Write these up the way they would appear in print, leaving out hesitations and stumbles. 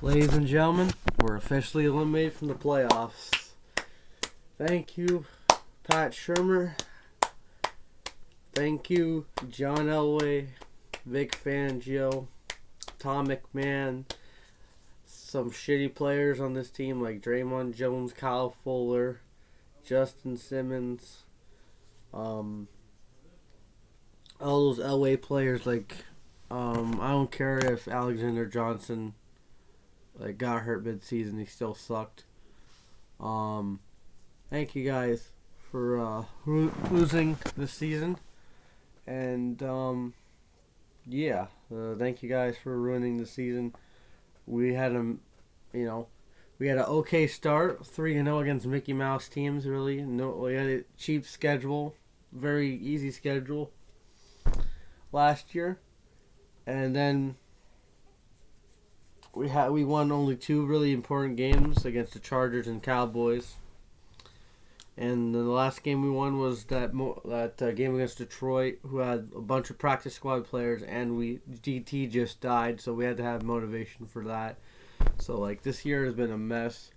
Ladies and gentlemen, we're officially eliminated from the playoffs. Thank you, Pat Shermer. Thank you, John Elway, Vic Fangio, Tom McMahon, some shitty players on this team like Draymond Jones, Kyle Fuller, Justin Simmons, all those Elway players like I don't care if Alexander Johnson got hurt mid-season, he still sucked. Thank you guys for losing this season, and thank you guys for ruining the season. We had we had an okay start, 3-0 against Mickey Mouse teams. Really, we had a cheap schedule, very easy schedule last year, and then we won only two really important games against the Chargers and Cowboys. And the last game we won was that game against Detroit, who had a bunch of practice squad players, and DT just died, so we had to have motivation for that. So this year has been a mess.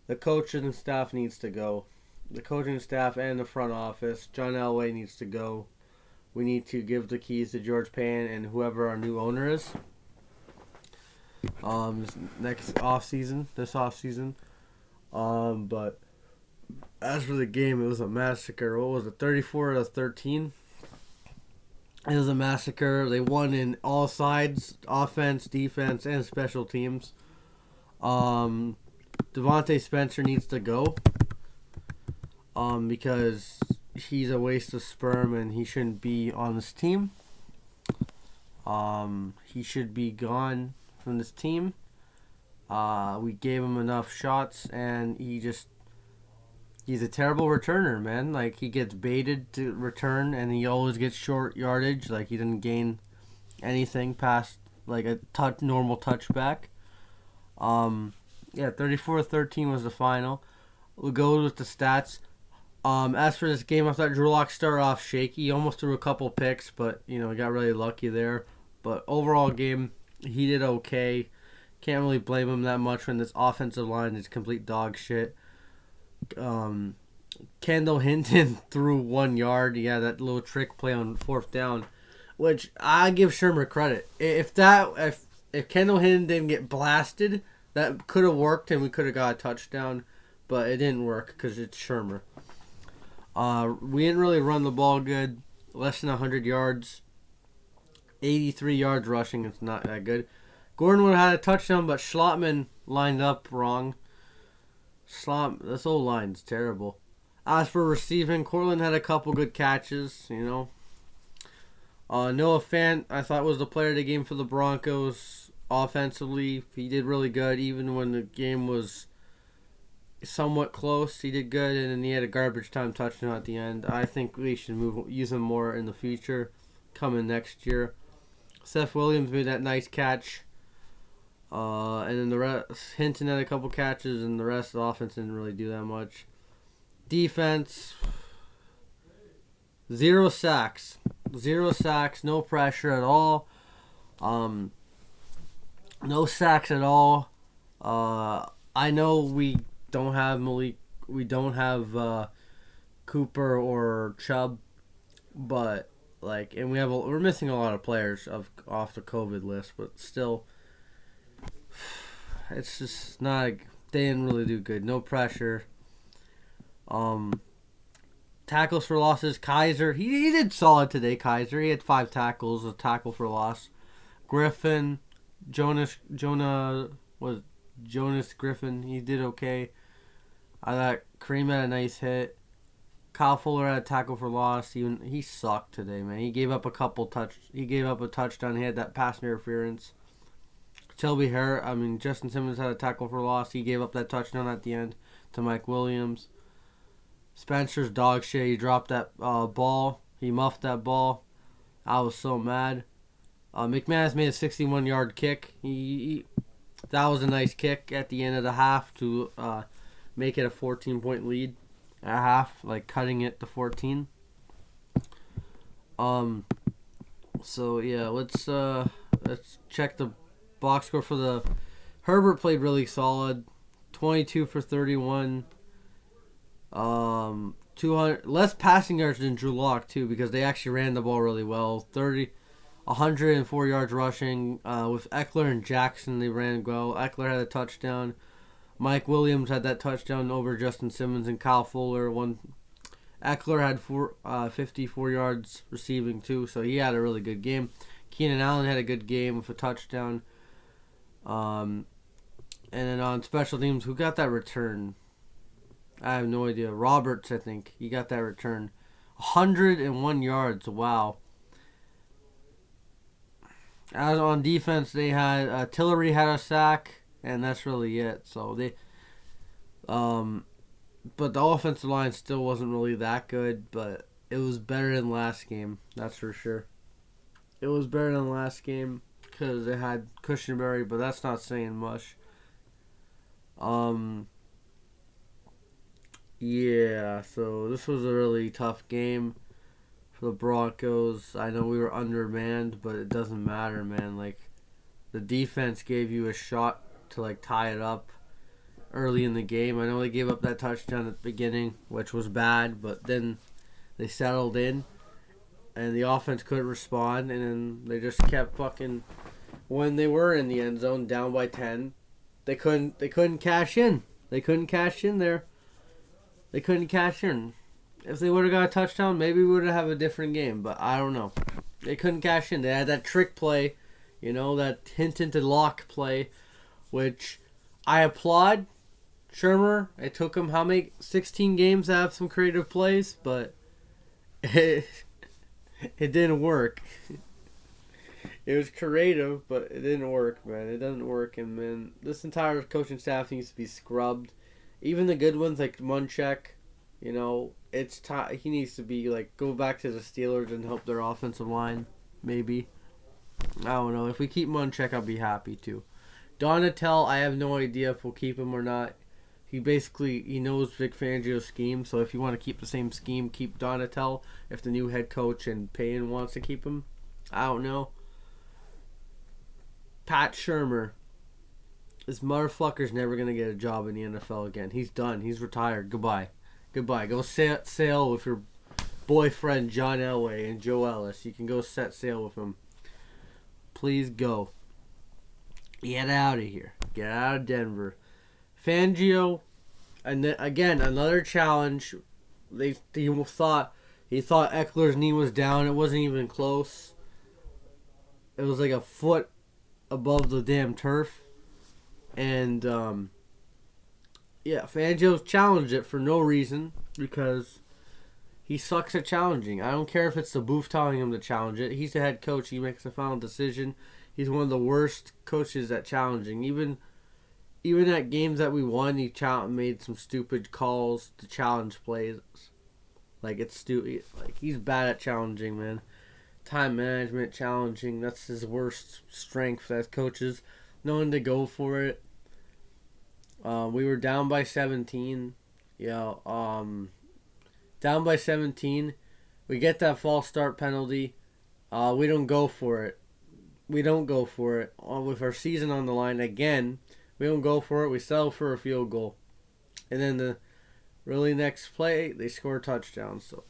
The coaching and staff needs to go. The coaching staff and the front office. John Elway needs to go. We need to give the keys to George Payne and whoever our new owner is. This off season. But as for the game, it was a massacre. What was it, 34-13? It was a massacre. They won in all sides, offense, defense, and special teams. Devontae Spencer needs to go. Because he's a waste of sperm and he shouldn't be on this team. He should be gone from this team. We gave him enough shots, and he's a terrible returner, man. He gets baited to return, and he always gets short yardage. He didn't gain anything past a normal touchback. 34-13 was the final. We'll go with the stats. As for this game, I thought Drew Lock started off shaky. He almost threw a couple picks, but he got really lucky there. But overall game, he did okay. Can't really blame him that much when this offensive line is complete dog shit. Kendall Hinton threw 1 yard. Yeah, that little trick play on 4th down, which I give Shermer credit. If Kendall Hinton didn't get blasted, that could have worked and we could have got a touchdown, but it didn't work because it's Shermer. We didn't really run the ball good. Less than 100 yards. 83 yards rushing. It's not that good. Gordon would have had a touchdown, but Schlottman lined up wrong. This whole line's terrible. As for receiving, Cortland had a couple good catches, Noah Fant, I thought, was the player of the game for the Broncos offensively. He did really good, even when the game was somewhat close. He did good, and then he had a garbage time touchdown at the end. I think we should use him more in the future, coming next year. Seth Williams made that nice catch. And then the rest, Hinton had a couple catches, and the rest of the offense didn't really do that much. Defense, 0 sacks. 0 sacks, no pressure at all. No sacks at all. I know we don't have Cooper or Chubb, but and we're missing a lot of players off the COVID list, but still, it's just not. They didn't really do good. No pressure. Tackles for losses. Kaiser, he did solid today. Kaiser, he had 5 tackles, a tackle for loss. Griffin, Jonas Griffin, he did okay. I thought Kareem had a nice hit. Kyle Fuller had a tackle for loss. He sucked today, man. He gave up a touchdown. He had that pass interference. Justin Simmons had a tackle for loss. He gave up that touchdown at the end to Mike Williams. Spencer's dog shit. He dropped that ball. He muffed that ball. I was so mad. McManus made a 61-yard kick. That was a nice kick at the end of the half to make it a 14-point lead at half, cutting it to 14. So yeah, let's check the box score for the Herbert played really solid. 22 for 31. 200 less passing yards than Drew Lock too, because they actually ran the ball really well. 104 yards rushing. With Eckler and Jackson, they ran well. Eckler had a touchdown. Mike Williams had that touchdown over Justin Simmons, and Kyle Fuller won. Eckler had 54 yards receiving too, so he had a really good game. Keenan Allen had a good game with a touchdown. And then on special teams, who got that return? I have no idea. Roberts, I think. He got that return. 101 yards. Wow. As on defense, they had Tillery had a sack, and that's really it. So they, but the offensive line still wasn't really that good. But it was better than last game. That's for sure. It was better than last game because it had Cushionberry, but that's not saying much. Yeah, so this was a really tough game for the Broncos. I know we were undermanned, but it doesn't matter, man. Like, the defense gave you a shot to, like, tie it up early in the game. I know they gave up that touchdown at the beginning, which was bad, but then they settled in, and the offense couldn't respond, and then they just kept fucking... When they were in the end zone, down by 10, they couldn't cash in. They couldn't cash in there. They couldn't cash in. If they would have got a touchdown, maybe we would have a different game, but I don't know. They couldn't cash in. They had that trick play, that hint into lock play, which I applaud. Shermer, it took him 16 games to have some creative plays, but it didn't work. It was creative, but it didn't work, man. It doesn't work, and man, this entire coaching staff needs to be scrubbed. Even the good ones like Munchak, it's time. He needs to be go back to the Steelers and help their offensive line. Maybe, I don't know. If we keep Munchak, I'll be happy too. Donatel, I have no idea if we'll keep him or not. He knows Vic Fangio's scheme, so if you want to keep the same scheme, keep Donatel. If the new head coach and Payne wants to keep him, I don't know. Pat Shermer. This motherfucker's never going to get a job in the NFL again. He's done. He's retired. Goodbye. Go set sail with your boyfriend, John Elway, and Joe Ellis. You can go set sail with him. Please go. Get out of here. Get out of Denver. Fangio, and again, another challenge. He thought Eckler's knee was down. It wasn't even close. It was like a foot above the damn turf. And, Fangio's challenged it for no reason because he sucks at challenging. I don't care if it's the booth telling him to challenge it. He's the head coach. He makes the final decision. He's one of the worst coaches at challenging. Even at games that we won, he made some stupid calls to challenge plays. It's stupid. He's bad at challenging, man. Time management, challenging, that's his worst strength as coaches. Knowing to go for it. We were down by 17. Down by 17. We get that false start penalty. We don't go for it. With our season on the line again, we don't go for it. We settle for a field goal. And then the really next play, they score a touchdown. So,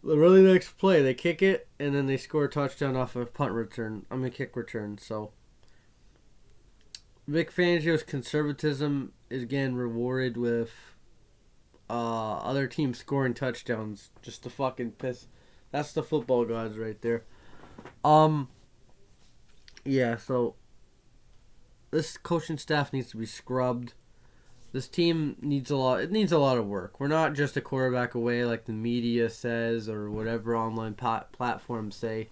the really next play, they kick it, and then they score a touchdown off a kick return. So, Vic Fangio's conservatism is again rewarded with other teams scoring touchdowns just to fucking piss. That's the football gods right there. So this coaching staff needs to be scrubbed. This team needs a lot of work. We're not just a quarterback away like the media says or whatever online platforms say.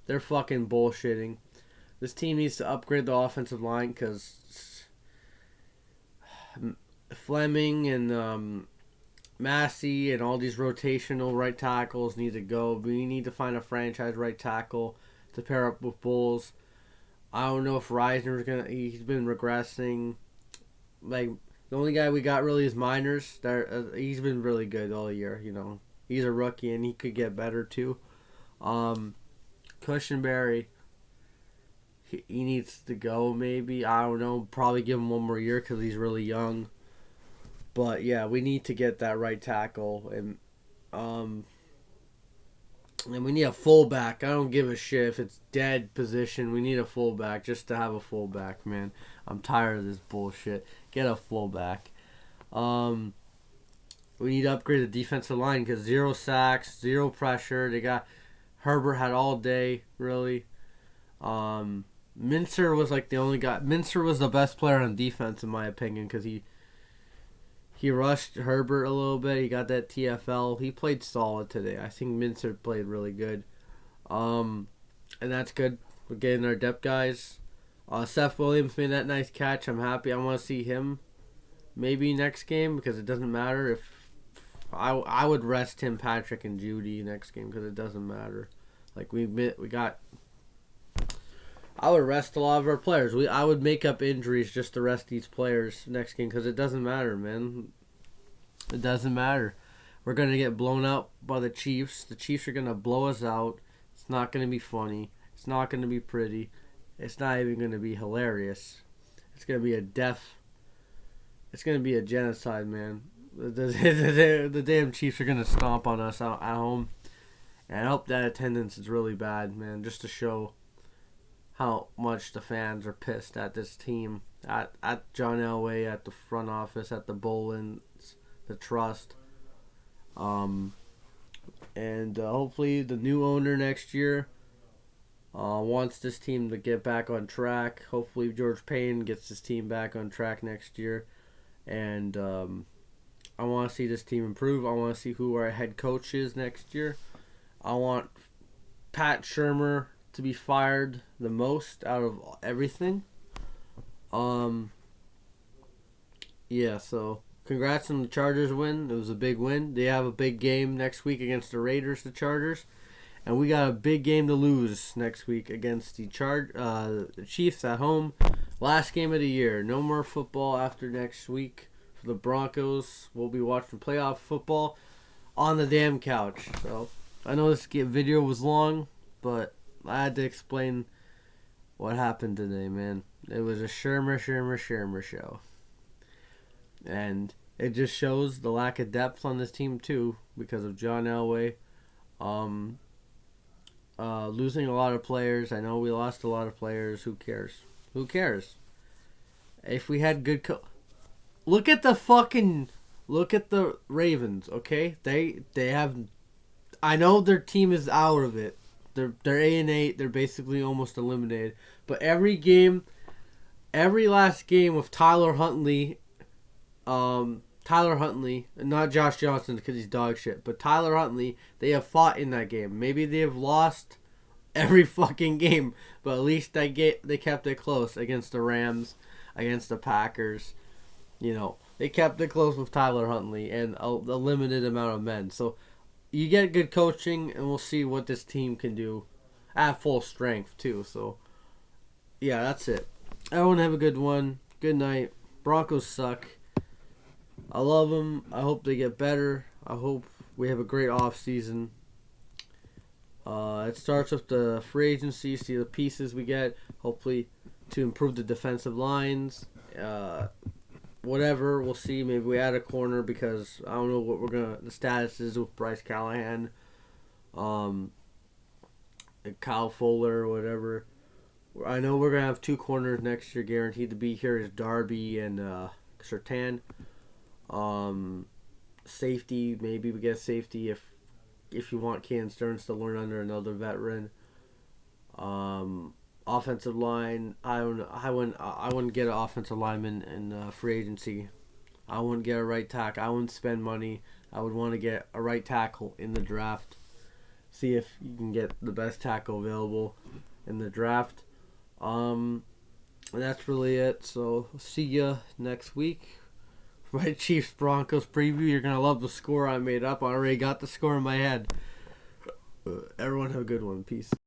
They're fucking bullshitting. This team needs to upgrade the offensive line because Fleming and Massey and all these rotational right tackles need to go. We need to find a franchise right tackle to pair up with Bulls. I don't know if Reisner's he's been regressing. The only guy we got really is Miners. He's been really good all year. He's a rookie and he could get better too. Cushionberry. he needs to go. Maybe, I don't know. Probably give him one more year because he's really young. But yeah, we need to get that right tackle, um, and we need a fullback. I don't give a shit if it's dead position. We need a fullback just to have a fullback, man. I'm tired of this bullshit. Get a fullback. Um, we need to upgrade the defensive line because 0 sacks, 0 pressure. They got Herbert had all day, really. Mincer was like the only guy. Mincer was the best player on defense, in my opinion, because he rushed Herbert a little bit. He got that TFL. He played solid today. I think Mincer played really good. And that's good. We're getting our depth guys. Seth Williams made that nice catch. I'm happy. I want to see him maybe next game because it doesn't matter if I would rest Tim Patrick and Judy next game because it doesn't matter. Like we got. I would rest a lot of our players. I would make up injuries just to rest these players next game because it doesn't matter, man. It doesn't matter. We're going to get blown out by the Chiefs. The Chiefs are going to blow us out. It's not going to be funny. It's not going to be pretty. It's not even going to be hilarious. It's going to be it's going to be a genocide, man. The damn Chiefs are going to stomp on us out at home. And I hope that attendance is really bad, man, just to show how much the fans are pissed at this team, at John Elway, at the front office, at the Bolins, the trust, and hopefully the new owner next year wants this team to get back on track. Hopefully George Payne gets this team back on track next year, and I want to see this team improve. I want to see who our head coach is next year. I want Pat Shurmur to be fired the most out of everything. Yeah, so congrats on the Chargers win. It was a big win. They have a big game next week against the Raiders, the Chargers. And we got a big game to lose next week against the Chiefs at home. Last game of the year. No more football after next week for the Broncos. We'll be watching playoff football on the damn couch. So I know this video was long, but I had to explain what happened today, man. It was a Shurmur show. And it just shows the lack of depth on this team, too, because of John Elway. Losing a lot of players. I know we lost a lot of players. Who cares? Who cares? If we had good Look at the Ravens, okay? They have... I know their team is out of it. They're 8-8. They're basically almost eliminated. But every last game with Tyler Huntley, not Josh Johnson because he's dog shit, but Tyler Huntley, they have fought in that game. Maybe they have lost every fucking game, but at least they kept it close against the Rams, against the Packers. You know, they kept it close with Tyler Huntley and a limited amount of men. So you get good coaching, and we'll see what this team can do at full strength, too. So, yeah, that's it. Everyone have a good one. Good night. Broncos suck. I love them. I hope they get better. I hope we have a great offseason. It starts with the free agency, see the pieces we get, hopefully to improve the defensive lines. Whatever, we'll see. Maybe we add a corner because I don't know what the status is with Bryce Callahan, Kyle Fuller, whatever. I know we're gonna have 2 corners next year guaranteed to be here. Is Darby and Surtain. Safety, maybe we get safety if you want Cannon Stearns to learn under another veteran. Offensive line, I wouldn't get an offensive lineman in free agency. I wouldn't get a right tackle. I wouldn't spend money. I would want to get a right tackle in the draft. See if you can get the best tackle available in the draft. And that's really it. So see ya next week. My Chiefs Broncos preview. You're gonna love the score I made up. I already got the score in my head. Everyone have a good one. Peace.